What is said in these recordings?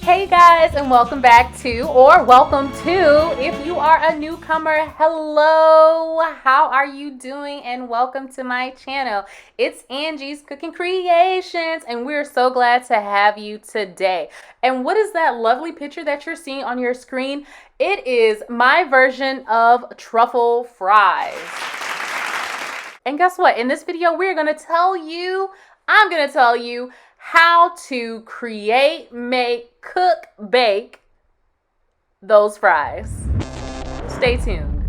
Hey guys, and welcome back to, or welcome to, if you are a newcomer, hello, how are you doing? And welcome to my channel. It's Angie's Cooking Creations, and we're so glad to have you today. And what is that lovely picture that you're seeing on your screen? It is my version of truffle fries. And guess what? In this video, I'm going to tell you how to create, make, cook, bake those fries. Stay tuned.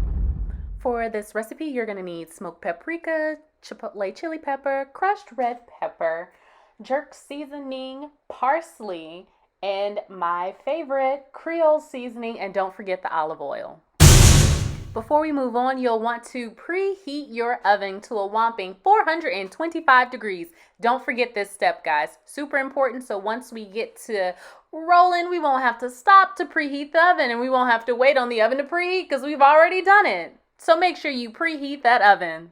For this recipe, you're going to need smoked paprika, chipotle chili pepper, crushed red pepper, jerk seasoning, parsley, and my favorite, Creole seasoning, and don't forget the olive oil. Before we move on, you'll want to preheat your oven to a whopping 425 degrees. Don't forget this step, guys. Super important, so once we get to rolling, we won't have to stop to preheat the oven, and we won't have to wait on the oven to preheat because we've already done it. So make sure you preheat that oven.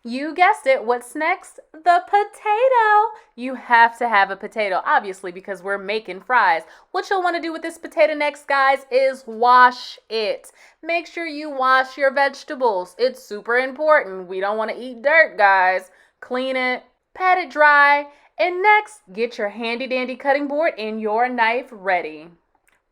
You guessed it, what's next? The potato. You have to have a potato, obviously, because we're making fries. What you'll want to do with this potato next, guys, is wash it. Make sure you wash your vegetables. It's super important. We don't want to eat dirt, guys. Clean it, pat it dry, and next, get your handy dandy cutting board and your knife ready.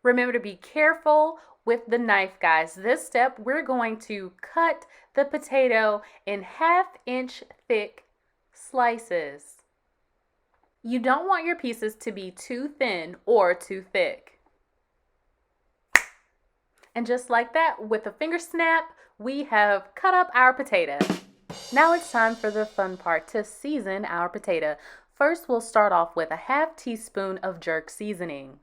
Remember to be careful with the knife, guys. This step, we're going to cut the potato in 1/2-inch thick slices. You don't want your pieces to be too thin or too thick. And just like that, with a finger snap, we have cut up our potato. Now it's time for the fun part, to season our potato. First, we'll start off with a 1/2 teaspoon of jerk seasoning.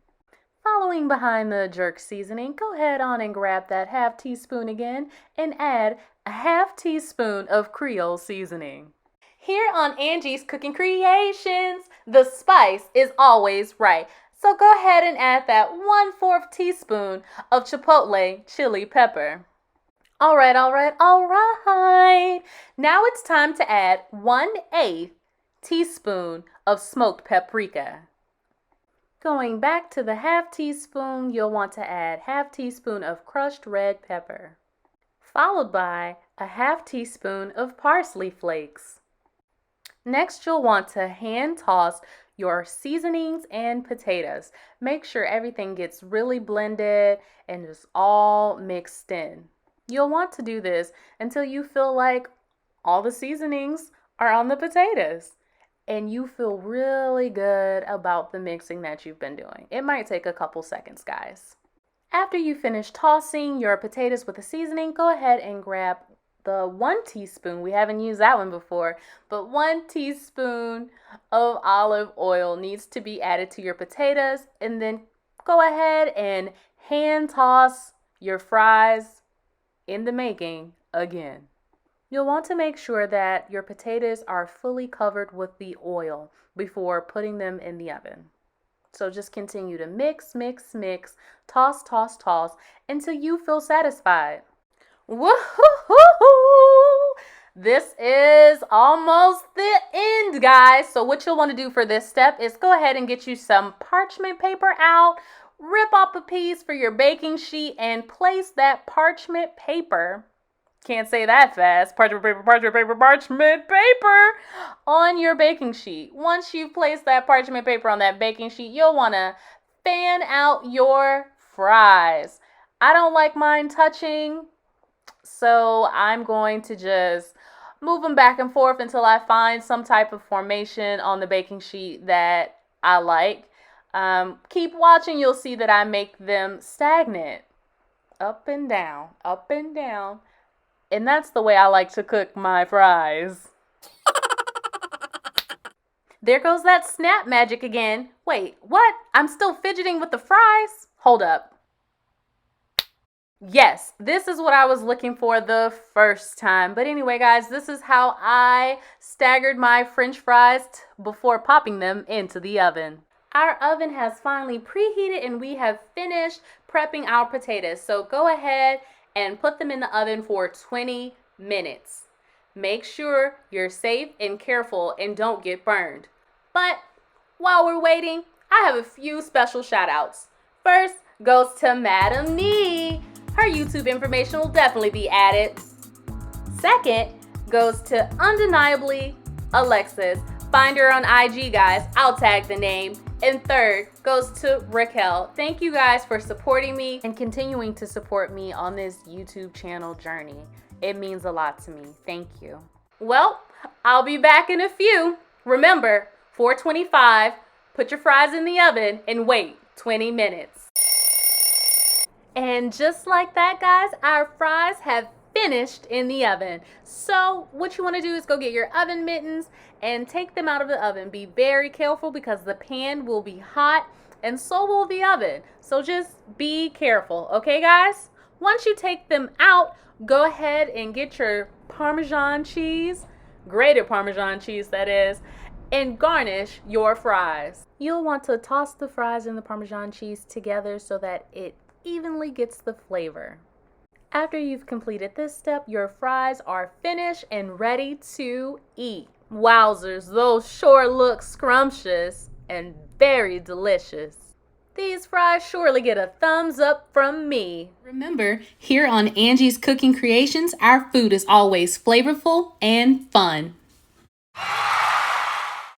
Following behind the jerk seasoning, go ahead on and grab that 1/2 teaspoon again and add a 1/2 teaspoon of Creole seasoning. Here on Angie's Cooking Creations, the spice is always right. So go ahead and add that 1/4 teaspoon of Chipotle chili pepper. All right. Now it's time to add 1/8 teaspoon of smoked paprika. Going back to the 1/2 teaspoon, you'll want to add 1/2 teaspoon of crushed red pepper, followed by a 1/2 teaspoon of parsley flakes. Next, you'll want to hand toss your seasonings and potatoes. Make sure everything gets really blended and just all mixed in. You'll want to do this until you feel like all the seasonings are on the potatoes and you feel really good about the mixing that you've been doing. It might take a couple seconds, guys. After you finish tossing your potatoes with the seasoning, go ahead and grab the 1 teaspoon, we haven't used that one before, but 1 teaspoon of olive oil needs to be added to your potatoes, and then go ahead and hand toss your fries in the making again. You'll want to make sure that your potatoes are fully covered with the oil before putting them in the oven. So just continue to mix, toss until you feel satisfied. Woohoo! This is almost the end, guys. So what you'll want to do for this step is go ahead and get you some parchment paper out, rip off a piece for your baking sheet, and place that parchment paper, can't say that fast, parchment paper on your baking sheet. Once you've placed that parchment paper on that baking sheet, you'll want to fan out your fries. I don't like mine touching, so I'm going to just move them back and forth until I find some type of formation on the baking sheet that I like. Keep watching, you'll see that I make them stagnant. Up and down. And that's the way I like to cook my fries. There goes that snap magic again. Wait, what? I'm still fidgeting with the fries? Hold up. Yes, this is what I was looking for the first time. But anyway, guys, this is how I staggered my French fries before popping them into the oven. Our oven has finally preheated and we have finished prepping our potatoes. So go ahead and put them in the oven for 20 minutes. Make sure you're safe and careful and don't get burned. But while we're waiting, I have a few special shout outs. First goes to Madam Nee. Her YouTube information will definitely be added. Second goes to Undeniably Alexis. Find her on IG, guys. I'll tag the name. And third goes to Raquel. Thank you guys for supporting me and continuing to support me on this YouTube channel journey. It means a lot to me. Thank you. Well, I'll be back in a few. Remember, 425, put your fries in the oven and wait 20 minutes. And just like that, guys, our fries have finished in the oven. So what you want to do is go get your oven mittens and take them out of the oven. Be very careful because the pan will be hot and so will the oven. So just be careful, okay, guys? Once you take them out, go ahead and get your Parmesan cheese, grated Parmesan cheese that is, and garnish your fries. You'll want to toss the fries and the Parmesan cheese together so that it evenly gets the flavor. After you've completed this step, your fries are finished and ready to eat. Wowzers, those sure look scrumptious and very delicious. These fries surely get a thumbs up from me. Remember, here on Angie's Cooking Creations, our food is always flavorful and fun.